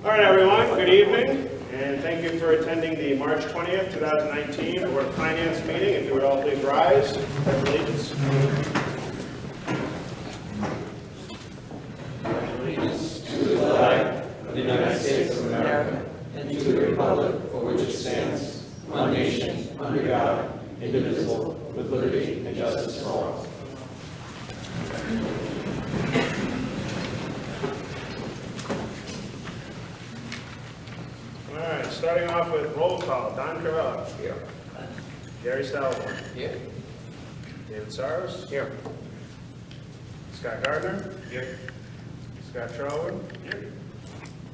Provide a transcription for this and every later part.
All right, everyone, good evening, and thank you for attending the March 20th, 2019 Board of Finance meeting. If you would all please rise, pledge allegiance. Allegiance to the flag of the United States of America and to the republic for which it stands, one nation, under God, indivisible, with liberty and justice for all. All right, starting off with roll call. Don Carella. Here. Gary Stalwart. Here. David Saros. Here. Scott Gardner. Here. Scott Charlwood. Here.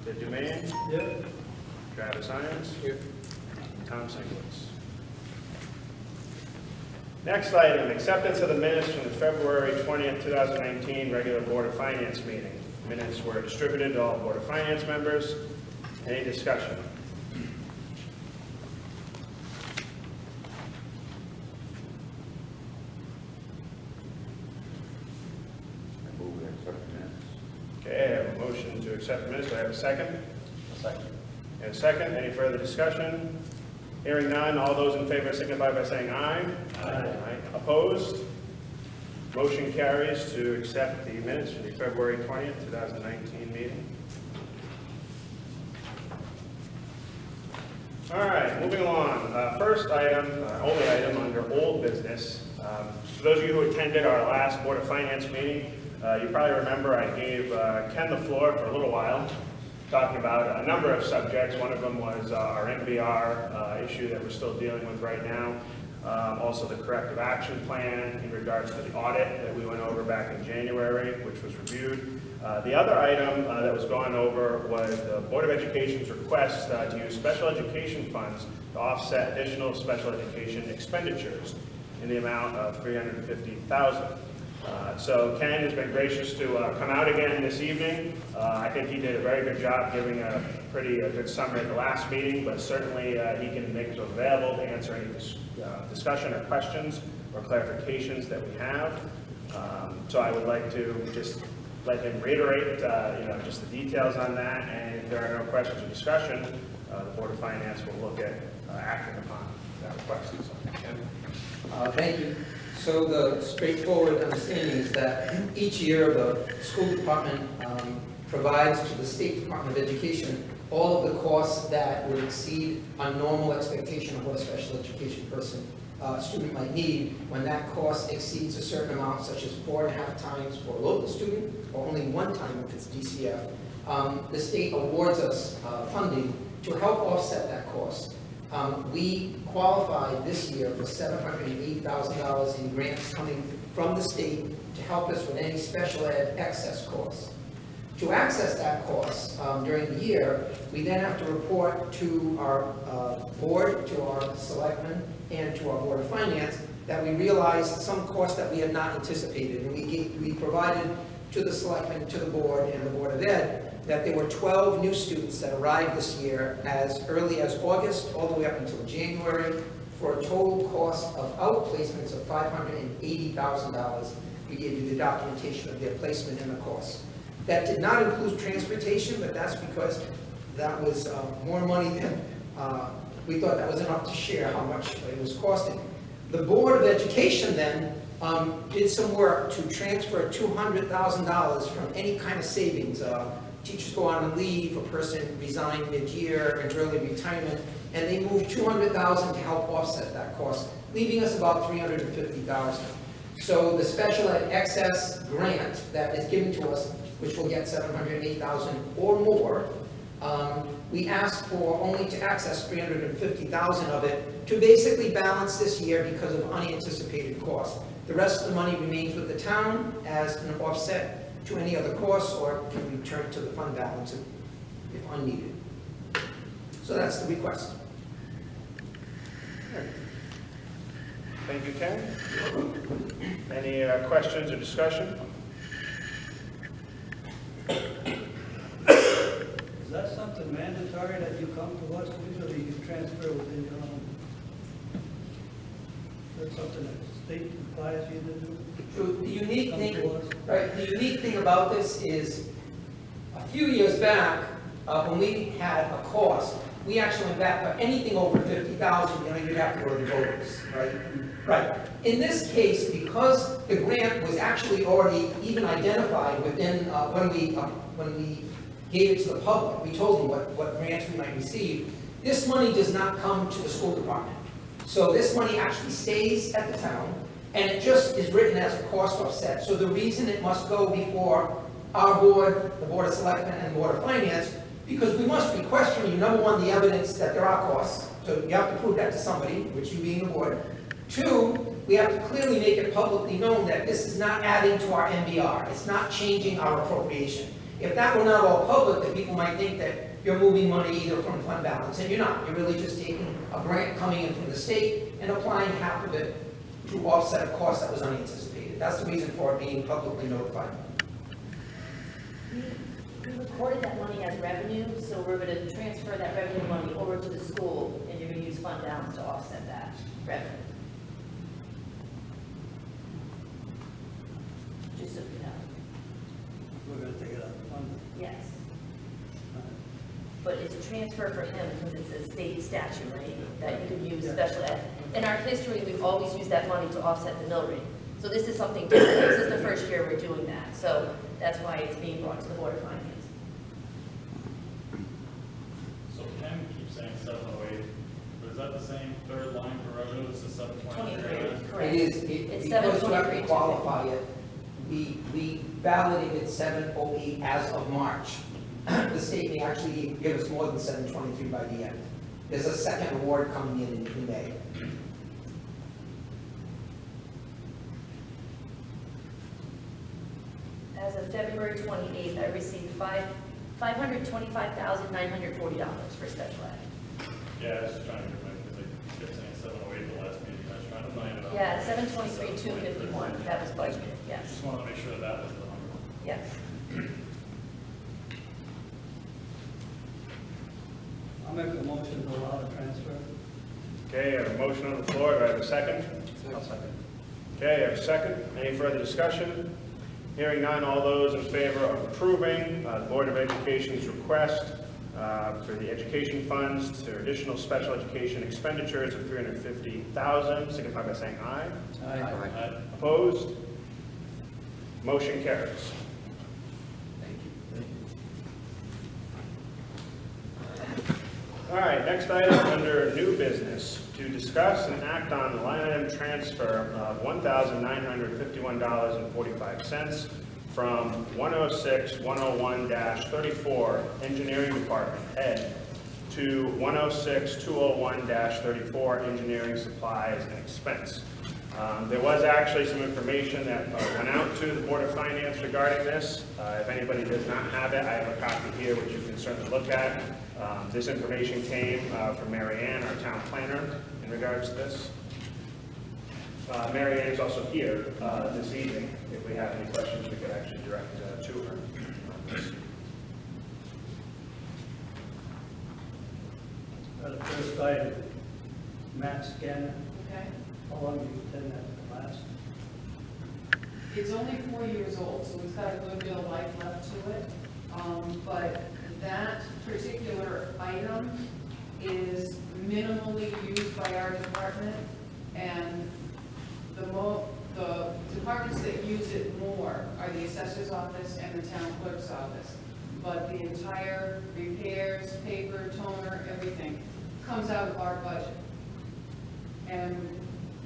Ted Dumaine. Here. Travis Irons. Here. Tom Singlets. Next item, acceptance of the minutes from the February 20th, 2019 regular Board of Finance meeting. Minutes were distributed to all Board of Finance members. Any discussion? Okay, I have a motion to accept the minutes. Do I have a second? A second. And a second. Any further discussion? Hearing none, all those in favor signify by saying aye. Aye. Opposed? Motion carries to accept the minutes for the February 20th, 2019 meeting. All right, moving along. First item, only item under old business. For those of you who attended our last Board of Finance meeting, you probably remember I gave Ken the floor for a little while, talking about a number of subjects. One of them was our MBR issue that we're still dealing with right now. Also the corrective action plan in regards to the audit that we went over back in January, which was reviewed. The other item that was gone over was the Board of Education's request to use special education funds to offset additional special education expenditures in the amount of $350,000. So Ken has been gracious to come out again this evening. I think he did a very good job giving a pretty good summary at the last meeting, but certainly he can make himself available to answer any discussion or questions or clarifications that we have. So I would like to just let him reiterate just the details on that, and if there are no questions or discussion, the Board of Finance will look at acting upon that request. So, thank you. So the straightforward understanding is that each year the school department provides to the State Department of Education all of the costs that would exceed a normal expectation of what a special education student might need. When that cost exceeds a certain amount, such as 4.5 times for a local student, or only 1 time if it's DCF, the state awards us funding to help offset that cost. We qualified this year for $780,000 in grants coming from the state to help us with any special ed excess costs. To access that cost during the year, we then have to report to our board, to our selectmen, and to our Board of Finance that we realized some costs that we had not anticipated. And we provided to the selectmen, to the board, and the Board of Ed that there were 12 new students that arrived this year as early as August all the way up until January for a total cost of outplacements of $580,000. We gave you the documentation of their placement and the cost. That did not include transportation, but that's because that was more money than we thought that was enough to share how much it was costing. The Board of Education then did some work to transfer $200,000 from any kind of savings. Teachers go on leave, a person resigned mid-year, an early retirement, and they moved $200,000 to help offset that cost, leaving us about $350,000. So the special ed excess grant that is given to us, which will get $708,000 or more, we asked for only to access $350,000 of it to basically balance this year because of unanticipated costs. The rest of the money remains with the town as an offset to any other costs or can return to the fund balance if unneeded. So that's the request. thank you, Ken. Any questions or discussion? Is that something mandatory that you come to us with, or do you transfer within your own? that something that the state requires you to do? So the unique Come thing, to us? right, the unique thing about this is, a few years back, when we had a cost, we actually went back for anything over 50,000, you'd have to go to the voters, right? Right. In this case, because the grant was actually already even identified within, when we gave it to the public, we told them what grants we might receive, this money does not come to the school department. So this money actually stays at the town, and it just is written as a cost offset. So the reason it must go before our board, the Board of Selectmen, and the Board of Finance, because we must be questioning, number one, the evidence that there are costs, so you have to prove that to somebody, which you being the board. Two, we have to clearly make it publicly known that this is not adding to our MBR, it's not changing our appropriation. If that were not all public, then people might think that you're moving money either from fund balance, and you're not. You're really just taking a grant coming in from the state and applying half of it to offset a cost that was unanticipated. That's the reason for it being publicly notified. We recorded that money as revenue, so we're going to transfer that revenue money over to the school, and you're going to use fund balance to offset that revenue. Just so you know. We're gonna take it out of fund. Yes. But it's a transfer for him because it's a state statute, right? That you can use special ed. In our history, we've always used that money to offset the mill rate. So this is something different. This is the first year we're doing that. So that's why it's being brought to the Board of Finance. So Ken keeps saying 708, but is that the same third line for revenue? This is 723. 23, correct. It is, It's because you have to 723. qualify it, we validated 708 as of March. The state may actually give us more than 723 by the end. There's a second award coming in May. As of February 28th, I received $525,940 for special ed. Yeah, I was just trying to get my, because I kept saying 708 the last meeting. I was trying to find it out. Yeah, 723,251, that was budgeted, yes, Just wanted to make sure that was the number. yes. I'll make a motion to allow the transfer. Okay, I have a motion on the floor. Do I have a second? I'll second. Okay, I have a second. Any further discussion? Hearing none, all those in favor of approving the Board of Education's request for the education funds to additional special education expenditures of $350,000, signify by saying aye. Aye. Opposed? Motion carries. Thank you. All right, next item under new business, to discuss and act on the line item transfer of $1,951.45 from 106-101-34 Engineering Department Ed to 106-201-34 Engineering Supplies and Expense. There was actually some information that went out to the Board of Finance regarding this. If anybody does not have it, I have a copy here which you can certainly look at. This information came from Mary Ann, our town planner, in regards to this. Mary Ann is also here this evening. If we have any questions, we could actually direct to her. The first item, Matt Scanner. Okay, How long have you been at the last? it's only 4 years old, so it's got a good bit of life left to it. But that particular item is minimally used by our department, and the departments that use it more are the assessor's office and the town clerk's office. But the entire repairs, paper, toner, everything comes out of our budget. And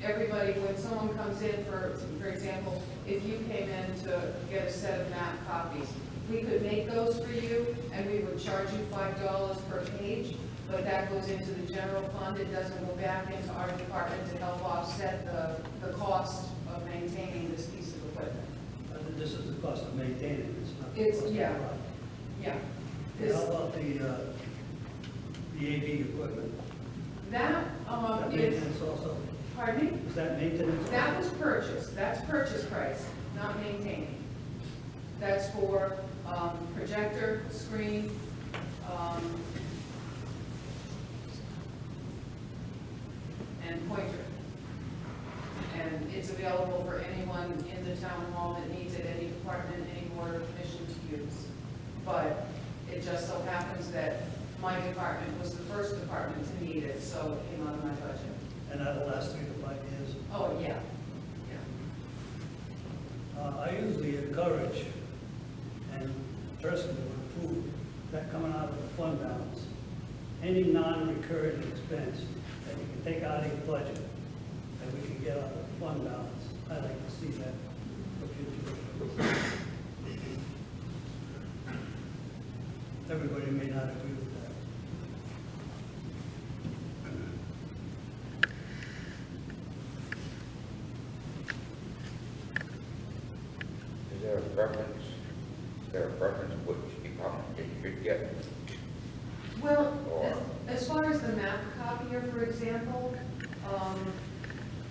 everybody, when someone comes in, for example, if you came in to get a set of map copies, we could make those for you, and we would charge you $5 per page, but that goes into the general fund. It doesn't go back into our department to help offset the cost of maintaining this piece of equipment. This is the cost of maintaining it, it's not. the It's- cost of yeah. running. Yeah. And how about the AV equipment? That That is, maintenance also? pardon me? Is that maintenance? That was purchased, that's purchase price, not maintaining. That's for projector, screen, and pointer. And it's available for anyone in the town hall that needs it, any department, any board or commission to use. But it just so happens that my department was the first department to need it, so it came out of my budget. And that'll last 3 to 5 years. Oh, yeah. I usually encourage and personally would approve that coming out of the fund balance, any non-recurring expense that you can take out of your budget, that we can get out of the fund balance. I like to see that for future. Everybody may not agree with that. Is there a preference? Is there a preference which department it should get? Well, Or- as far as the map copier, for example,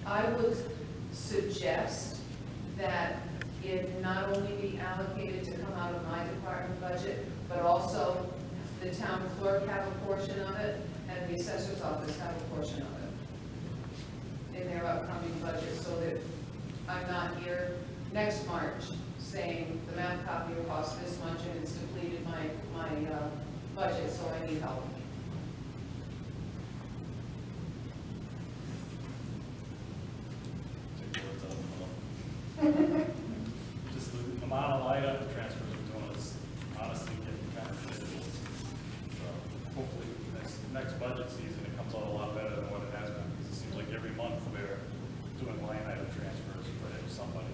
I would suggest that it not only be allocated to come out of my department budget, but also the town clerk have a portion of it, and the assessor's office have a portion of it in their upcoming budget, so that I'm not here next March saying the map copier costs this much and it's depleted my budget, so I need help. Take the words out of my mouth. Just the amount of line item transfers we're doing is honestly getting kind of ridiculous. So hopefully next budget season, it comes out a lot better than what it has been, because it seems like every month we're doing line item transfers for somebody.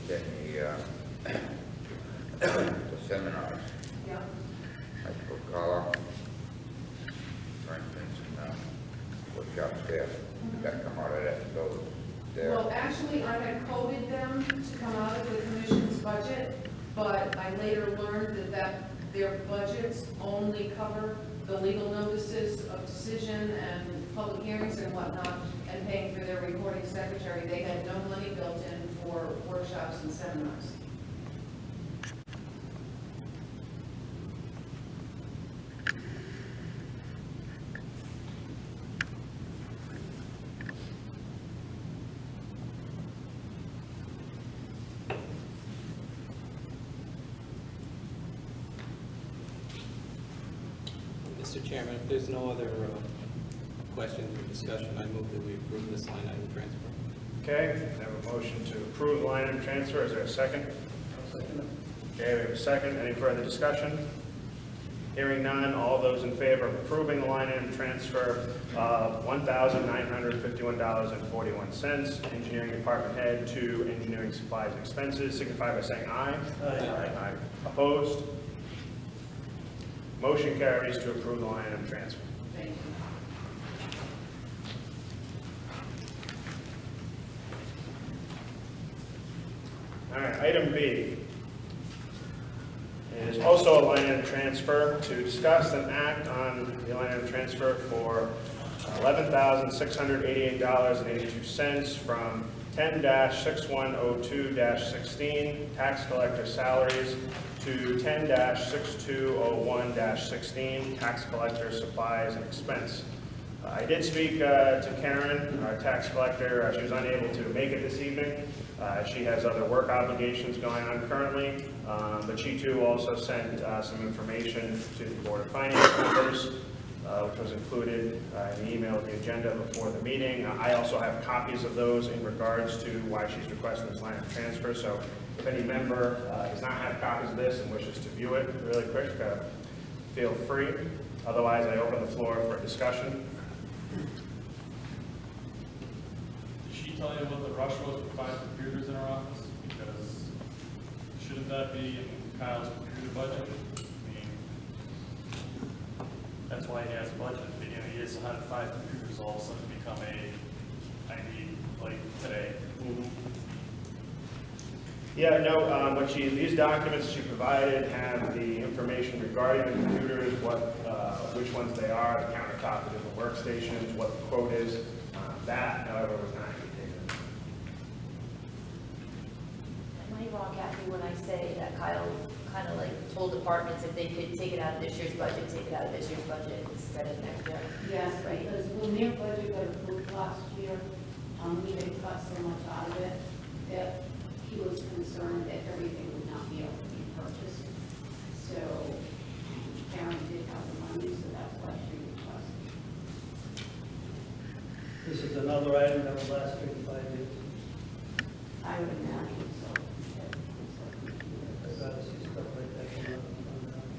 Then the seminars, Yeah. high school color, for instance, and workshops there, that come out of that, those there. Well, actually, I had coded them to come out of the commission's budget, but I later learned that their budgets only cover the legal notices of decision and public hearings and whatnot, and paying for their recording secretary. They had no money built in for workshops and seminars. Mr. Chairman, if there's no other questions or discussion, I move that we approve this line item transfer. Okay, we have a motion to approve the line item transfer. Is there a second? Okay, we have a second. Any further discussion? Hearing none, all those in favor of approving the line item transfer of $1,951.41, engineering department head to engineering supplies and expenses, signify by saying aye. Aye. Opposed? Motion carries to approve the line item transfer. Thank you. All right, item B is also a line item transfer to discuss and act on the line item transfer for $11,688.82 from 10-6102-16 tax collector salaries to 10-6201-16 tax collector supplies and expense. I did speak to Karen, our tax collector. She was unable to make it this evening. She has other work obligations going on currently, but she too also sent some information to the Board of Finance members, which was included in the email with the agenda before the meeting. I also have copies of those in regards to why she's requesting this line of transfer. So if any member does not have copies of this and wishes to view it really quick, feel free. Otherwise, I open the floor for discussion. Did she tell you what the rush was for 5 computers in her office? Because shouldn't that be in Kyle's computer budget? I mean, that's why he has a budget. At the beginning of the year, so how did 5 computers all of a sudden become I need, like, today? Yeah, no, these documents she provided have the information regarding the computers, which ones they are, the countertop, the different workstations, what the quote is. That, however, was not indicated. Am I wrong, Kathy, when I say that Kyle kind of like multiple departments, if they could take it out of this year's budget, take it out of this year's budget instead of next year. Yes, Right. because when their budget got approved last year, we had cut so much out of it that he was concerned that everything would not be able to be purchased. So Karen did have the money, so that's why she requested. This is another item that will last 3 to 5 years. I would imagine so. I'd rather see stuff like that come out of the fund balance.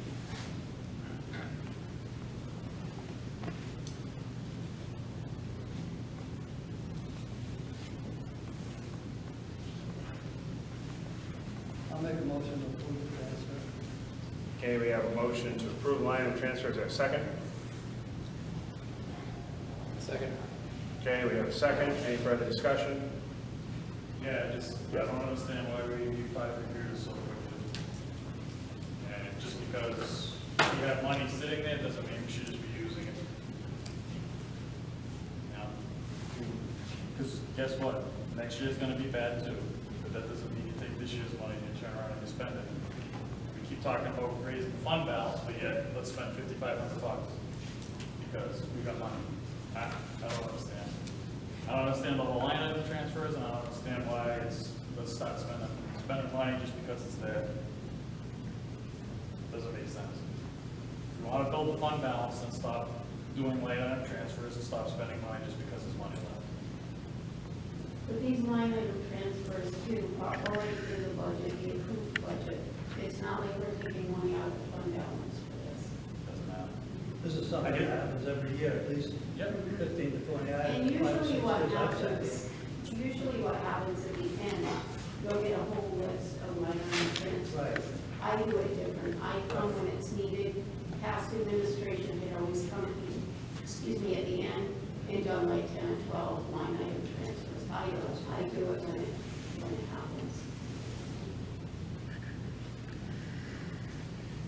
I'll make a motion to approve the transfer. Okay, we have a motion to approve line item transfers. Is there a second? Second. Okay, we have a second. Any further discussion? Yeah, I don't understand why we need 5 computers so quickly. And just because we have money sitting there doesn't mean we should just be using it. Because guess what? Next year's gonna be bad too, but that doesn't mean you take this year's money and turn around and you spend it. We keep talking about raising the fund balance, but yet let's spend $5,500 because we got money. I don't understand. I don't understand the whole line item transfers, and I don't understand why let's start spending money just because it's there. Doesn't make sense. If you want to build the fund balance, then stop doing line item transfers and stop spending money just because there's money left. But these line item transfers too are already in the budget, the approved budget. It's not like we're taking money out of the fund balance for this. Doesn't matter. This is something that happens every year, at least 15 to 20 And items. 5 or 6 usually what years I've sat happens, at the end, you'll get a whole list of line item transfers. Right. I do it different. I come when it's needed. Past administration had always come, at the end and done like 10 or 12 line item transfers. I do it when it happens.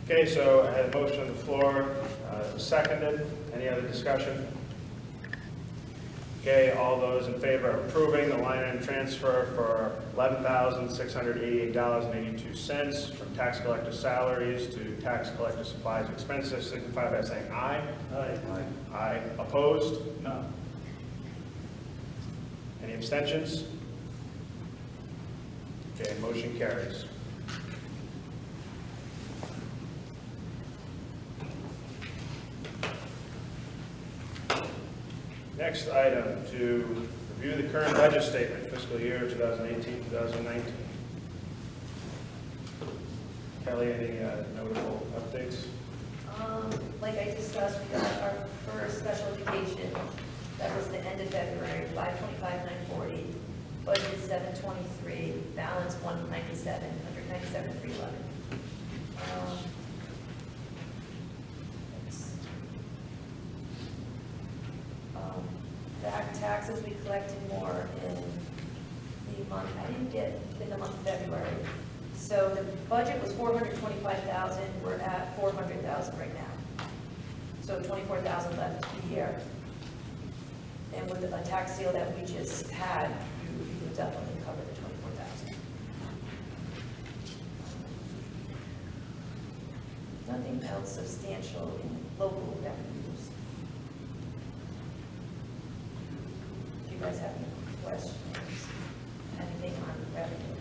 Okay, so I had a motion on the floor, seconded. Any other discussion? Okay, all those in favor of approving the line item transfer for $11,688.82 from tax collector salaries to tax collector supplies and expenses, signify by saying aye. Aye. Aye. Opposed? No. Any abstentions? Okay, motion carries. Next item, to review the current budget statement, fiscal year 2018-2019. Kelly, any notable updates? Like I discussed, we got our first special education, that was the end of February, 525,940, budget 723, balance 197,311. Back taxes, we collected more in the month, I didn't get in the month of February. So the budget was 425,000, we're at 400,000 right now. So 24,000 left for the year. And with a tax sale that we just had, you would definitely cover the 24,000. Nothing else substantial in local revenues. If you guys have any questions, anything on revenue?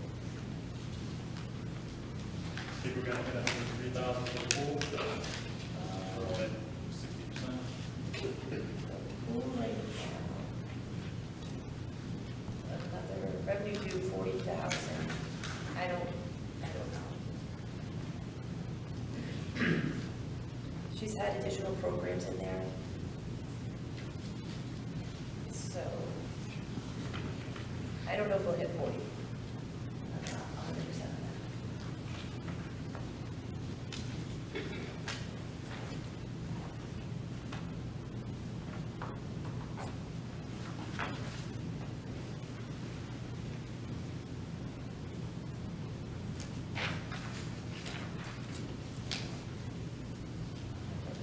I think we're gonna hit 103,000 for the pool. We're at 60%. Pool right now. Another revenue due 40,000. I don't know. She's had additional programs in there. So, I don't know if we'll hit 40. I'm not 100% on that.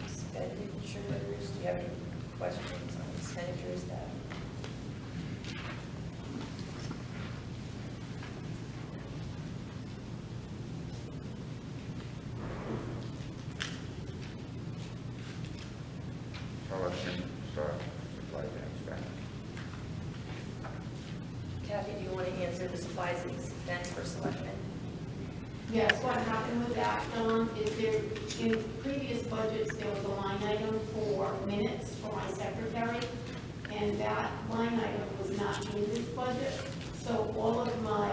Expenditures, do you have any questions on expenditures that? selectmen, supplies and expense. Kathy, do you want to answer the supplies and expense for selectmen? Yes, what happened with that, is there, in previous budgets, there was a line item for minutes for my secretary, and that line item was not in this budget. So all of my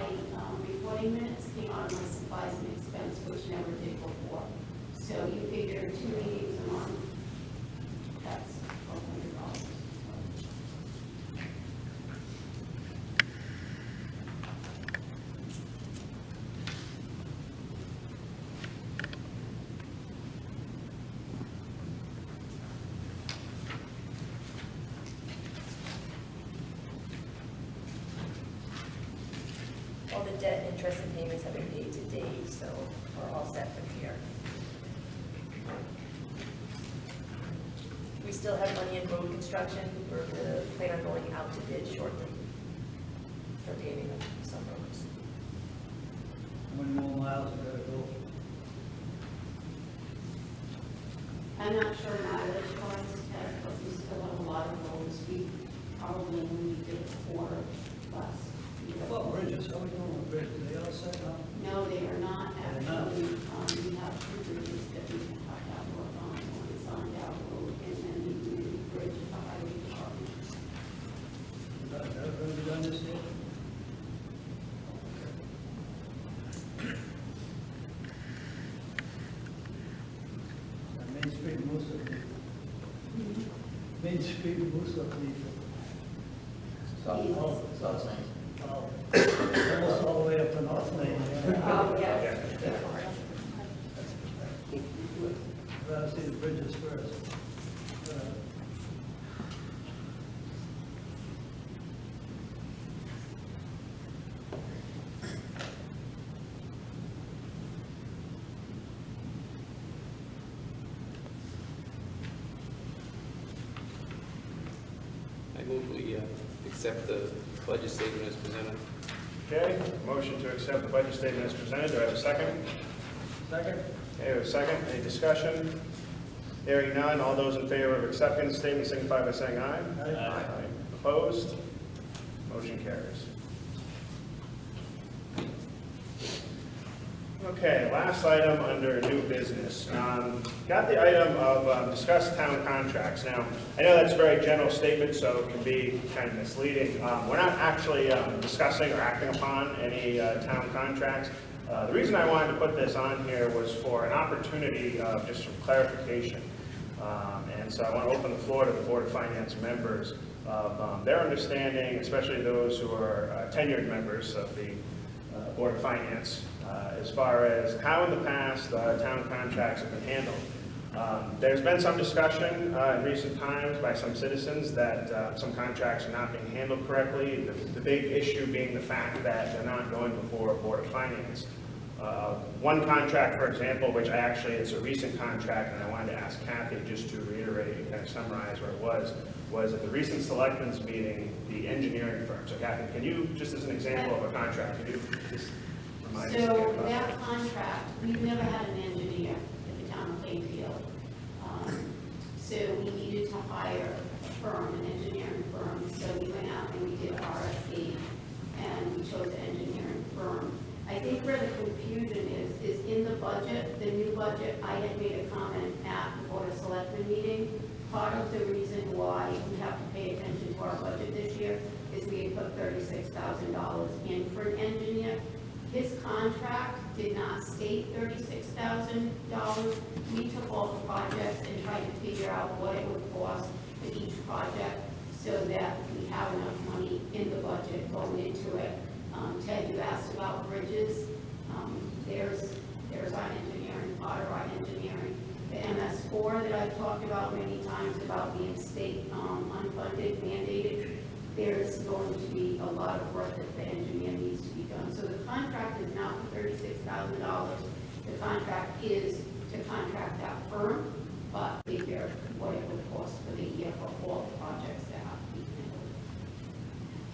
reporting minutes came out of my supplies and expense, which never did before. So you figure 2 meetings a month, that's $1,200. All the debt, interest, and payments have been paid to date, so we're all set from here. We still have money in road construction. We're going to plan on going out to bid shortly for paving of some roads. How many more miles we gotta go? I'm not sure mileage wise, but we still have a lot of roads. We probably only did a quarter less. How about bridges? How are we doing with bridges? Are they all set now? No, they are not They're not. actually. We have 2 bridges that we have to work on. One is on Dow Road and then the new bridge at the highway department. Have we done this yet? Main Street moves up. Main Street moves up. Oh, almost all the way up to North Lane. Oh, yes. Rather see the bridges first. I move we accept the budget statement as presented. Okay, motion to accept the budget statement as presented. Do I have a second? Second? Okay, we have a second. Any discussion? Hearing none, all those in favor of accepting the statement signify by saying aye. Aye. Opposed? Motion carries. Okay, last item under new business. Got the item of discuss town contracts. Now, I know that's a very general statement, so it can be kind of misleading. We're not actually discussing or acting upon any town contracts. The reason I wanted to put this on here was for an opportunity of just some clarification. And so I want to open the floor to the Board of Finance members of their understanding, especially those who are tenured members of the Board of Finance, as far as how in the past town contracts have been handled. There's been some discussion in recent times by some citizens that some contracts are not being handled correctly. The big issue being the fact that they're not going before a Board of Finance. One contract, for example, which it's a recent contract, and I wanted to ask Kathy just to reiterate and kind of summarize what it was at the recent selectmen's meeting, the engineering firm. So Kathy, can you, just as an example of a contract, can you just remind us again So about that contract, we've never had an engineer at the town of Plainfield. So we needed to hire a firm, an engineering firm. So we went out and we did RFP and we chose an engineering firm. I think where the confusion is in the budget, the new budget, I had made a comment at the Board of Selectmen meeting. Part of the reason why we have to pay attention to our budget this year is we had put $36,000 in for an engineer. His contract did not state $36,000. We took all the projects and tried to figure out what it would cost for each project so that we have enough money in the budget going into it. Ted, you asked about bridges. There's our engineering, part of our engineering. The MS4 that I've talked about many times about being state unfunded, mandated, there's going to be a lot of work that the engineer needs to be done. So the contract is not for $36,000. The contract is to contract that firm, but figure what it would cost for the year for all the projects that have to be handled.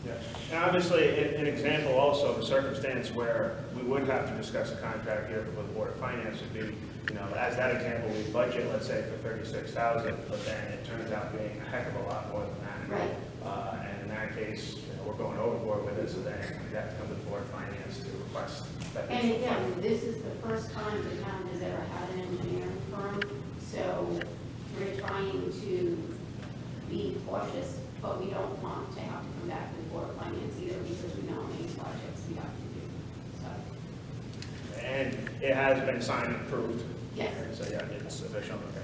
Yeah, and obviously, an example also of a circumstance where we would have to discuss a contract here before the Board of Finance would be, you know, as that example, we budget, let's say, for $36,000, but then it turns out being a heck of a lot more than that. Right. And in that case, you know, we're going overboard with it, so then we have to come to the Board of Finance to request that. And again, this is the first time the town has ever had an engineering firm, so we're trying to be cautious, but we don't want to have to come back to the Board of Finance either, because we know how many projects we have to do, so. And it has been signed and approved. Yes. So yeah, it's official, okay.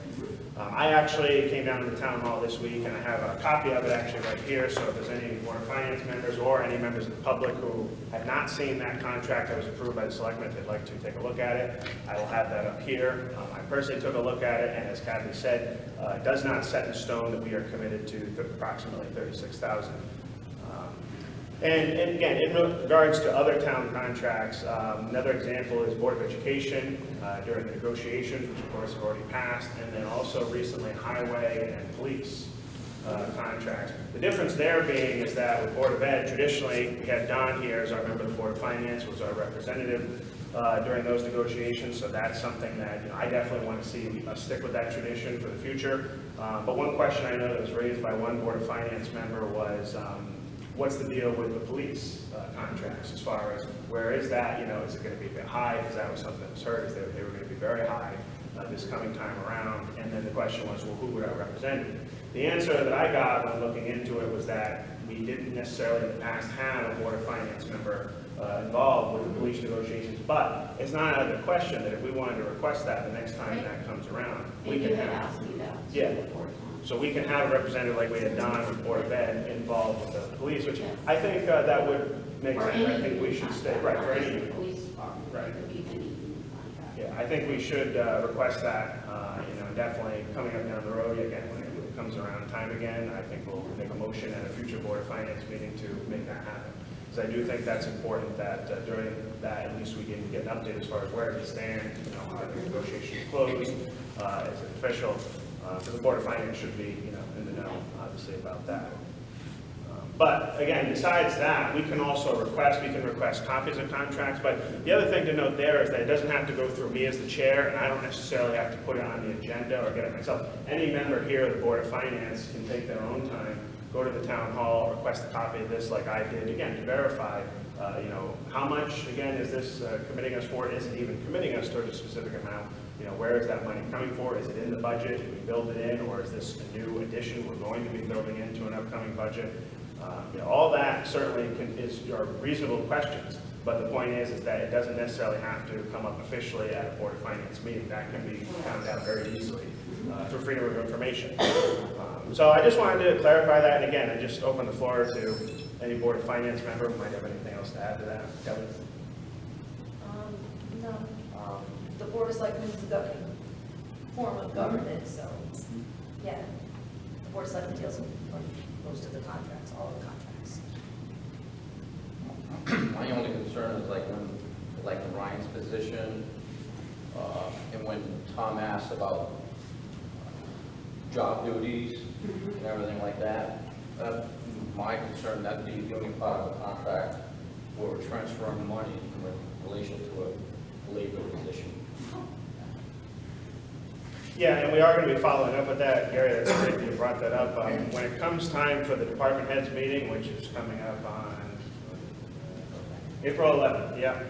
I actually came down to the town hall this week, and I have a copy of it actually right here, so if there's any Board of Finance members or any members of the public who have not seen that contract that was approved by the selectmen, if they'd like to take a look at it, I will have that up here. I personally took a look at it, and as Kathy said, it does not set in stone that we are committed to approximately $36,000. And again, in regards to other town contracts, another example is Board of Education during the negotiations, which of course have already passed, and then also recently highway and police contracts. The difference there being is that with Board of Ed, traditionally, we had Don here as our member of the Board of Finance, was our representative during those negotiations, so that's something that, you know, I definitely want to see us stick with that tradition for the future. But one question I know that was raised by one Board of Finance member was, what's the deal with the police contracts as far as where is that, you know, is it going to be a bit high? Because that was something that was heard, is that they were going to be very high this coming time around. And then the question was, well, who would I represent? The answer that I got when looking into it was that we didn't necessarily in the past have a Board of Finance member involved with the police negotiations, but it's not out of the question that if we wanted to request that the next time that comes around, we can have. Asked me that. Yeah. So we can have a representative like we had done with Board of Ed involved with the police, which I think that would make sense. I think we should stay, right, for any, Police department. Right. It could be any contract. yeah, I think we should request that, you know, definitely coming up down the road again, when it comes around time again, I think we'll make a motion at a future Board of Finance meeting to make that happen. Because I do think that's important that during that, at least we can get an update as far as where it stands, you know, are the negotiations closed, is it official? So the Board of Finance should be, you know, in the know, obviously, about that. But again, besides that, we can also request copies of contracts. But the other thing to note there is that it doesn't have to go through me as the chair, and I don't necessarily have to put it on the agenda or get it myself. Any member here of the Board of Finance can take their own time, go to the town hall, request a copy of this like I did, again, to verify, you know, how much, again, is this committing us for? Is it even committing us towards a specific amount? You know, where is that money coming for? Is it in the budget? Did we build it in? Or is this a new addition we're going to be building into an upcoming budget? You know, all that certainly are reasonable questions. But the point is that it doesn't necessarily have to come up officially at a Board of Finance meeting. That can be found out very easily through Freedom of Information. So I just wanted to clarify that. And again, I just open the floor to any Board of Finance member who might have anything else to add to that. Kelly? No. The Board of Selectmen is a form of government, so, yeah. The Board of Selectmen deals with most of the contracts, all of the contracts. My only concern is like in Ryan's position, and when Tom asked about job duties and everything like that, my concern, that'd be the only part of the contract where we're transferring money in relation to a labor position. Yeah, and we are going to be following up with that. Gary, that's great that you brought that up. When it comes time for the department heads meeting, which is coming up on April 11th, yeah.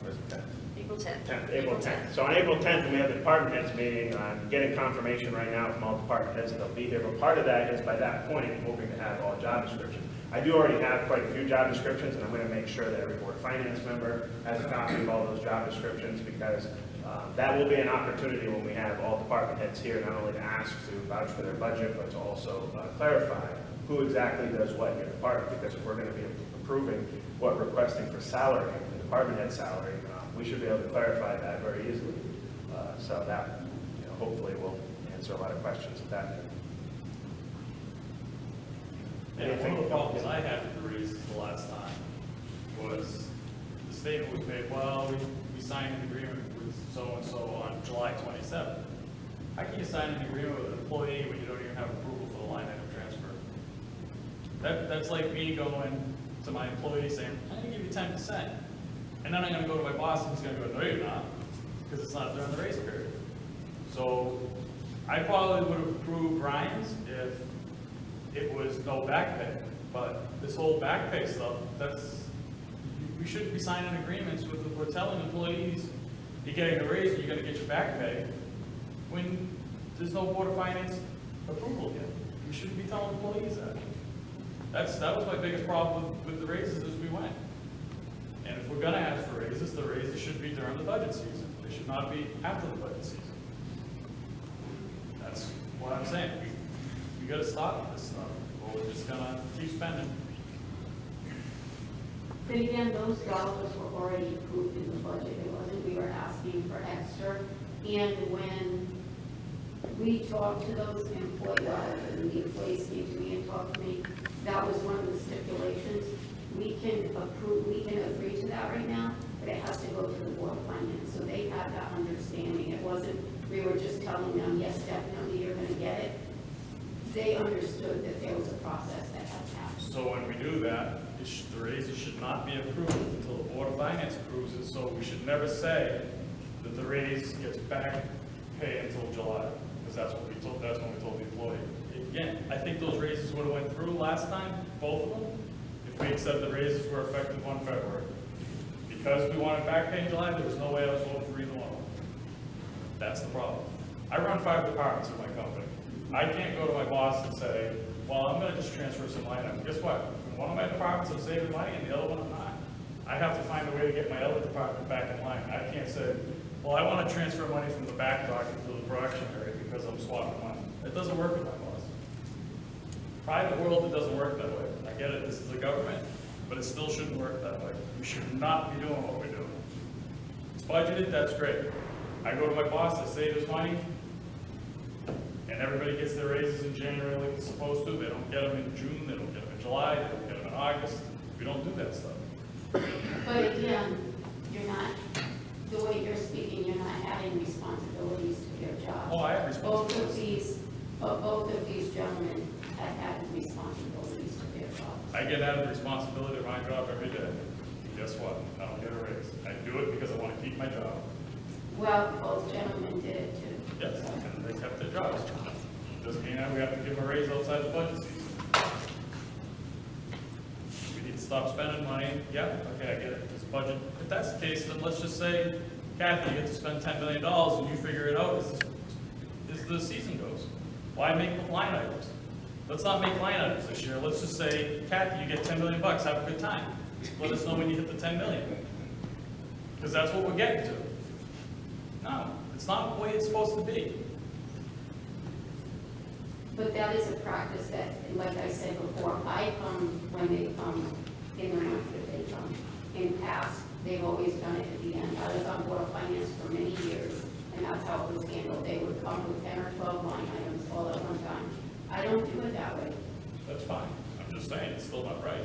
Where's it at? April 10th. 10th, April 10th. So on April 10th, when we have the department heads meeting, I'm getting confirmation right now from all department heads that they'll be here. But part of that is by that point, I'm hoping to have all job descriptions. I do already have quite a few job descriptions, and I'm going to make sure that every Board of Finance member has a copy of all those job descriptions, because that will be an opportunity when we have all department heads here, not only to ask to vouch for their budget, but to also clarify who exactly does what in your department. Because if we're going to be approving what we're requesting for salary, the department head salary, we should be able to clarify that very easily. So that, you know, hopefully will answer a lot of questions at that point. Yeah, one of the problems I had with the raises the last time was the statement was made, well, we signed an agreement with so-and-so on July 27th. How can you sign an agreement with an employee when you don't even have approval for the line item transfer? That's like me going to my employee saying, I'm gonna give you 10%. And then I'm gonna go to my boss and he's gonna go, no, you're not, because it's not during the raise period. So I probably would have approved Ryan's if it was no back pay. But this whole back pay stuff, we shouldn't be signing agreements with, we're telling employees, you're getting a raise, you're gonna get your back pay, when there's no Board of Finance approval yet. We shouldn't be telling employees that. That was my biggest problem with the raises as we went. And if we're gonna ask for raises, the raises should be during the budget season. They should not be after the budget season. That's what I'm saying. We gotta stop this stuff, or we're just gonna keep spending. But again, those dollars were already approved in the budget. It wasn't we were asking for extra. And when we talked to those employees, and the employees came to me and talked to me, that was one of the stipulations. We can approve, we can agree to that right now, but it has to go to the Board of Finance. So they had that understanding. It wasn't, we were just telling them, yes, definitely, you're gonna get it. They understood that there was a process that had to happen. So when we do that, the raises should not be approved until the Board of Finance approves it. So we should never say that the raise gets back pay until July, because that's when we told the employee. Again, I think those raises would have went through last time, both of them, if we had said the raises were effective on February. Because we wanted back pay in July, there was no way I was voting for either one of them. That's the problem. I run 5 departments in my company. I can't go to my boss and say, well, I'm gonna just transfer some line items. Guess what? In one of my departments, I'm saving money, and the other one I'm not. I have to find a way to get my other department back in line. I can't say, well, I wanna transfer money from the back docket to the production area because I'm swapping money. It doesn't work with my boss. Private world, it doesn't work that way. I get it, this is a government, but it still shouldn't work that way. We should not be doing what we're doing. It's budgeted, that's great. I go to my boss, I save his money, and everybody gets their raises in January like it's supposed to. They don't get them in June, they don't get them in July, they don't get them in August. We don't do that stuff. But again, you're not, the way you're speaking, you're not adding responsibilities to their job. Oh, I have responsibilities. Both of these gentlemen have added responsibilities to their jobs. I get added responsibility to my job every day. And guess what? I don't get a raise. I do it because I want to keep my job. Well, both gentlemen did it too. Yes, and they kept their jobs. Doesn't mean that we have to give them a raise outside the budget season. We need to stop spending money. Yeah, okay, I get it. It's budget. If that's the case, then let's just say, Kathy, you get to spend $10 million and you figure it out as the season goes. Why make line items? Let's not make line items this year. Let's just say, Kathy, you get $10 million. Have a good time. Let us know when you hit the 10 million. Because that's what we're getting to. No, it's not the way it's supposed to be. But that is a practice that, like I said before, I come when they come in the month that they come. In past, they've always done it at the end. I was on Board of Finance for many years, and that's how it was handled. They would come with 10 or 12 line items all at one time. I don't do it that way. That's fine. I'm just saying, it's still not right.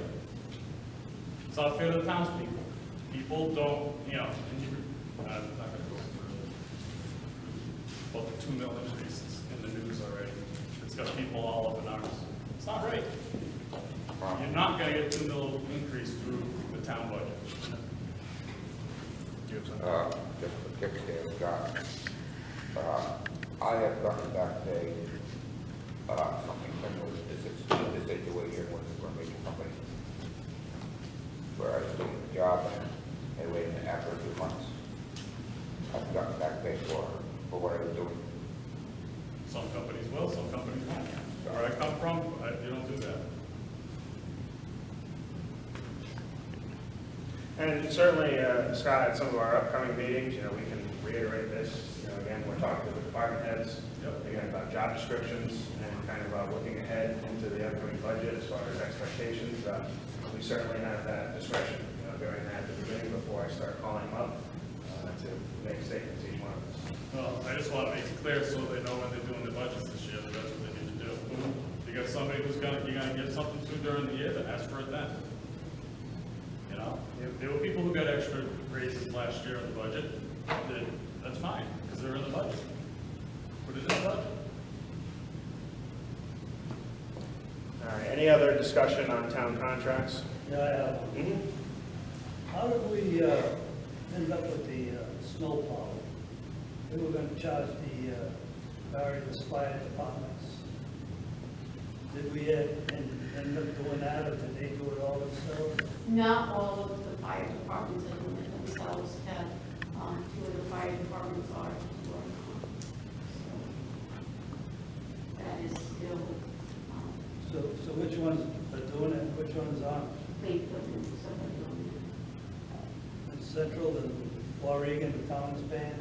It's not fair to the townspeople. People don't, you know, I'm not going to go further. About the 2 million increases in the news already. It's got people all up in arms. It's not right. You're not going to get 2 million increase through the town budget. Just a kick there, Scott. I have gotten back pay, something similar to this situation with the information company, where I was doing the job and waiting after a few months. I've gotten back pay for what I was doing. Some companies will, some companies won't. Where I come from, you don't do that. And certainly, Scott, at some of our upcoming meetings, we can reiterate this. Again, we're talking to the department heads, again, about job descriptions and kind of looking ahead into the upcoming budget as far as expectations. We certainly have that discretion, during that at the beginning before I start calling them up to make statements to each one of us. Well, I just want to make it clear so they know when they're doing the budgets this year, that's what they need to do. If you got somebody who's you're gonna give something to during the year, then ask for it then. There were people who got extra raises last year in the budget. That's fine, because they're in the budget. Put it in the budget. All right, Any other discussion on town contracts? Yeah, I have one. Mhm. How did we end up with the snow plow? We were gonna charge the various fire departments. Did we end up doing that, or did they do it all themselves? Not all of the fire departments are doing it themselves, Ted. Two of the fire departments are working on it. So that is still, So which ones are doing it, which ones aren't? Plainfield and somebody on it. And Central and Warrigan, the town is paying?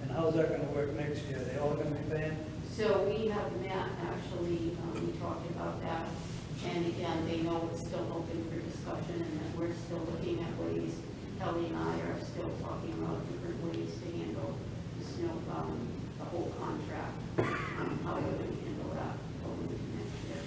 And how's that gonna work next year? They all gonna be paying? So we have met, actually, we talked about that, and again, they know it's still open for discussion, and that we're still looking at ways. Kelly and I are still talking about different ways to handle the snow, the whole contract, how we're going to handle that going into next year.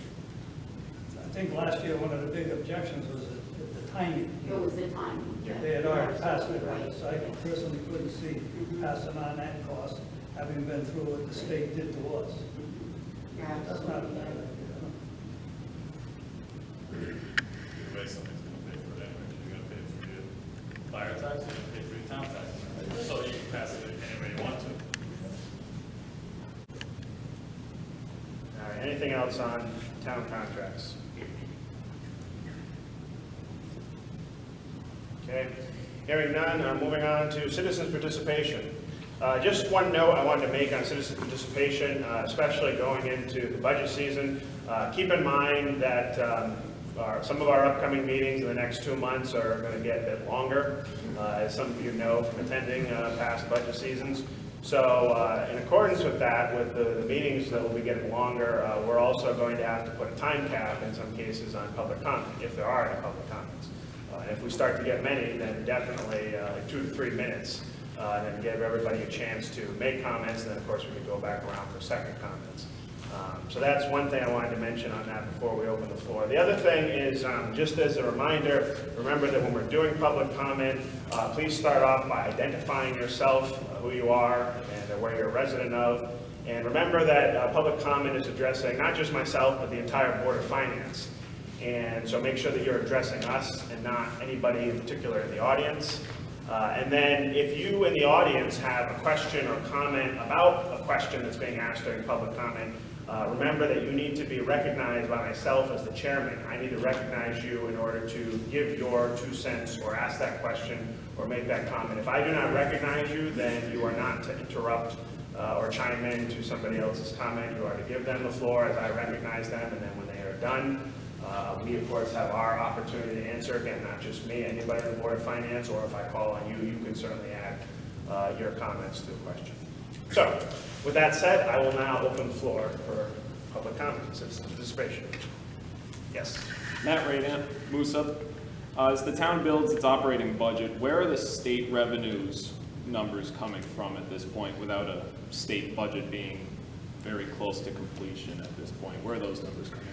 I think last year, one of the big objections was the timing. It was the timing. They had already passed it, Right. so I personally couldn't see passing on that cost, having been through what the state did to us. You're That's not a absolutely bad right. idea. Either way, somebody's gonna pay for it anyway. You're gonna pay for your fire tax, you're gonna pay for your town tax. So you can pass it any way you want to. All right, anything else on town contracts? Okay, hearing none, moving on to citizens' participation. Just one note I wanted to make on citizen participation, especially going into the budget season. Keep in mind that some of our upcoming meetings in the next 2 months are going to get a bit longer, as some of you know from attending past budget seasons. So in accordance with that, with the meetings that will be getting longer, we're also going to have to put a time cap in some cases on public comment, if there are any public comments. And if we start to get many, then definitely like 2 to 3 minutes, and then give everybody a chance to make comments, and then of course we can go back around for second comments. So that's one thing I wanted to mention on that before we open the floor. The other thing is, just as a reminder, remember that when we're doing public comment, please start off by identifying yourself, who you are, and where you're a resident of. And remember that public comment is addressing not just myself, but the entire Board of Finance. And so make sure that you're addressing us and not anybody in particular in the audience. And then if you in the audience have a question or comment about a question that's being asked during public comment, remember that you need to be recognized by myself as the chairman. I need to recognize you in order to give your 2 cents or ask that question or make that comment. If I do not recognize you, then you are not to interrupt or chime in to somebody else's comment. You are to give them the floor as I recognize them, and then when they are done, we of course have our opportunity to answer. Again, not just me, anybody on the Board of Finance, or if I call on you, you can certainly add your comments to the question. So, with that said, I will now open the floor for public comment, citizen participation. Yes. Matt Radan, Moosup. As the town builds its operating budget, where are the state revenues numbers coming from at this point without a state budget being very close to completion at this point? Where are those numbers coming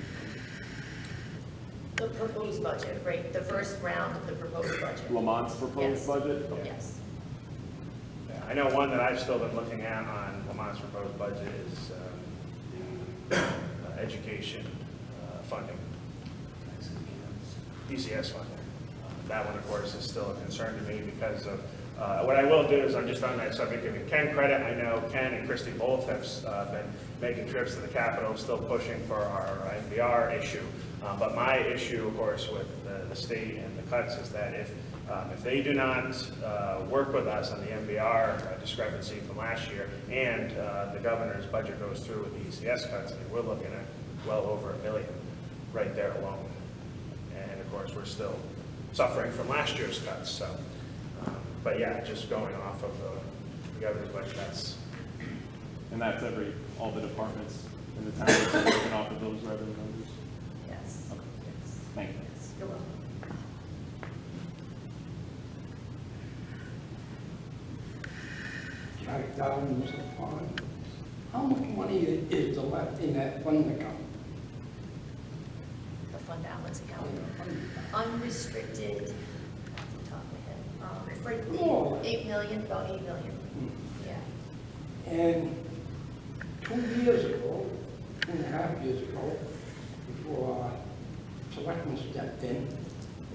from? The proposed budget, right, the first round of the proposed budget. Lamont's proposed Yes. budget? Okay. Yes. Yeah, I know one that I've still been looking at on Lamont's proposed budget is the education funding, DCS funding. That one, of course, is still a concern to me because of what I will do is I'm just on that subject giving Ken credit. I know Ken and Christy both have been making trips to the Capitol, still pushing for our NBR issue. But my issue, of course, with the state and the cuts is that if they do not work with us on the MBR discrepancy from last year, and the governor's budget goes through with the ECS cuts, I mean, we're looking at well over $1 million right there alone. And of course, we're still suffering from last year's cuts. So, but yeah, just going off of the governor's budget, that's. And that's all the departments in the town are working off of those revenue numbers? Yes. Okay. Yes. Thank you. Yes. You're welcome. How much money is left in that fund account? The fund balance account, unrestricted, off the top of my head, it's like More. 8 million, about 8 million. Yeah. And 2 years ago, 2.5 years ago, before selectmen stepped in,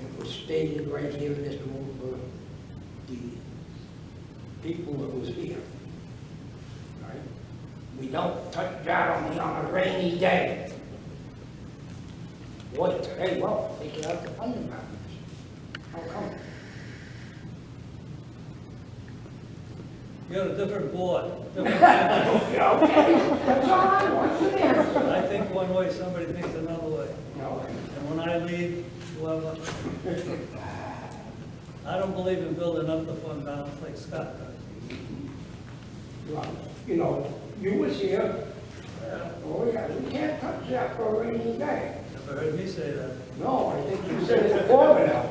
it was stated right here in this room for the people that was here. Right? We don't touch that only on a rainy day. Boy, today, well, they get out the fund balance. How come? You're a different board. Okay, that's all I want to hear. I think one way, somebody thinks another way. No, And when I leave, whoever, I don't believe in building up the fund balance like Scott does. well, you know, you was here. Oh, yeah, we can't touch that for a rainy day. Never heard me say that. No, I think you said it before now.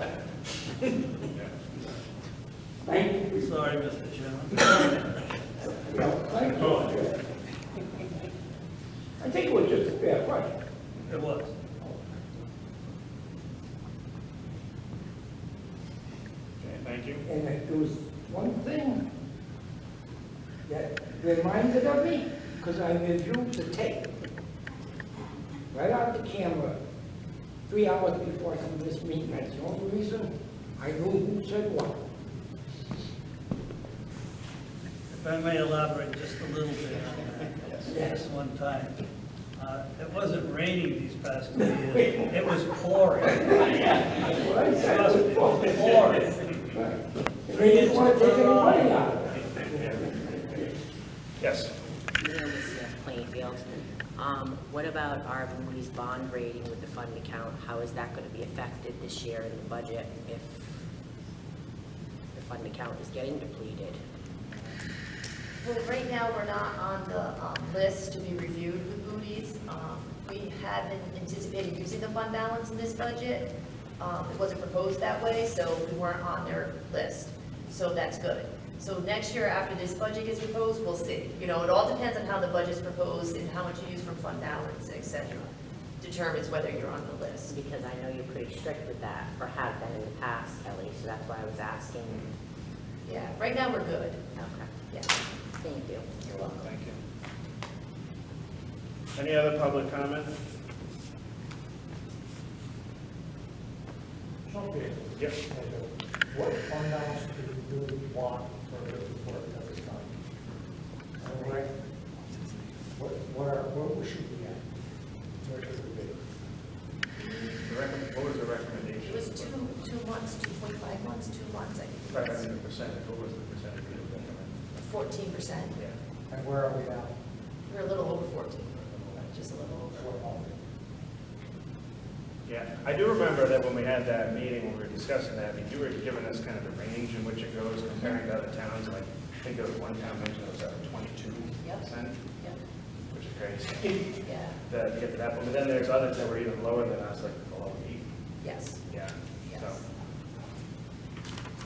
Thank you. Sorry, Mr. Chairman. Yeah, thank you. I think it was just a fair question. It was. Okay, thank you. And there was one thing that reminded of me, because I reviewed the tape right out the camera 3 hours before I come to this meeting. That's the only reason I knew who said what. If I may elaborate just a little bit on that. Yes. One time. It wasn't raining these past 2 years. It was pouring. That's what I said. Trust me, it was pouring. Right. They didn't want to take any money out of it. Yes. Plainfield. What about our Moody's bond rating with the fund account? How is that going to be affected this year in the budget if the fund account is getting depleted? Well, right now, we're not on the list to be reviewed with Moody's. We had been anticipating using the fund balance in this budget. It wasn't proposed that way, so we weren't on their list. So that's good. So next year, after this budget gets proposed, we'll see. You know, it all depends on how the budget's proposed and how much you use from fund balance, et cetera. Determines whether you're on the list. Because I know you're pretty strict with that, or have been in the past, Kelly, so that's why I was asking. Yeah, right now, we're good. Okay, Yeah, thank you. you're welcome. Thank you. Any other public comment? Okay. Yep. What fund balance do you really want for the report at this time? All right. What should we at? Where should we be? What was the recommendation? It was 2 months, 2.5 months, 2 months, I think. Right, I mean the percentage, what was the percentage you were recommending? 14%. Yeah. And where are we now? We're a little over 14, just a little over. Yeah, I do remember that when we had that meeting, when we were discussing that, I mean, you were giving us kind of the range in which it goes comparing to other towns, like, I think there was one town mentioned it was at 22%, Yep, which is crazy. yeah, To get to that point, but then there's others that were even lower than us, like below 8. yes, Yeah, yes. so,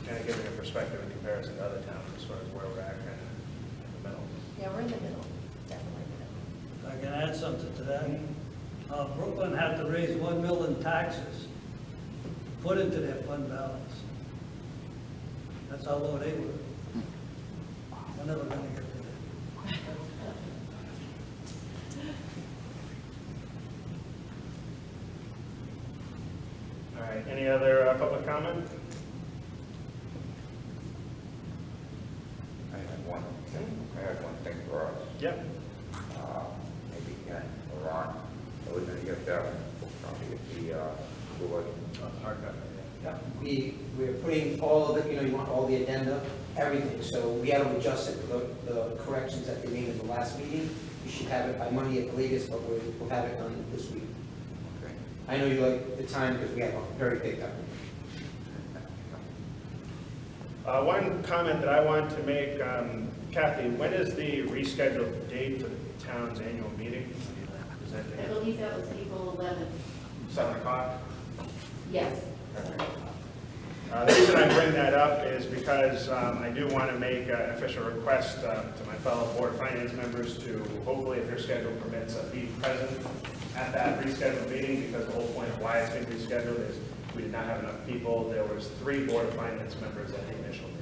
kind of giving a perspective in comparison to other towns as far as where we're at, kind of in the middle. Yeah, we're in the middle, definitely in the middle. If I can add something to that. Brooklyn had to raise $1 million in taxes, put into their fund balance. That's how low they were. We're never gonna get to that. All right, any other public comment? I had one thing for us. Yep. Maybe Ken or Ron, we're gonna get that, probably the, school. We're putting all of the, you want all the addenda, everything, so we had to adjust it for the corrections that they made in the last meeting. We should have it by Monday at the latest, but we'll have it done this week. Okay. I know you like the time because we have a very big time. One comment that I wanted to make, Kathy, when is the rescheduled date for the town's annual meeting? Is that I believe that was April 11th. 7 o'clock? Yes. The reason I bring that up is because I do want to make an official request to my fellow Board of Finance members to hopefully, if their schedule permits, be present at that rescheduled meeting, because the whole point of why it's been rescheduled is we did not have enough people. There was 3 Board of Finance members at the initial meeting.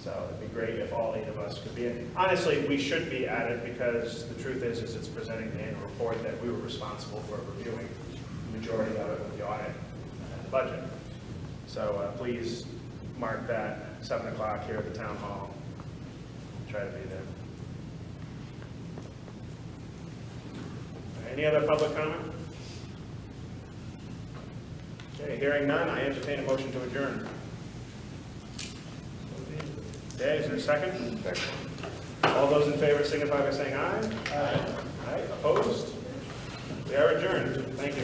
So it'd be great if all 8 of us could be in. Honestly, we should be at it because the truth is it's presenting the annual report that we were responsible for reviewing. majority of it with the audit and the budget. So please mark that 7 o'clock here at the town hall. Try to be there. Any other public comment? Okay, hearing none, I entertain a motion to adjourn. Okay, is there a second? Second. All those in favor signify by saying aye. Aye. Aye, opposed? We are adjourned. Thank you.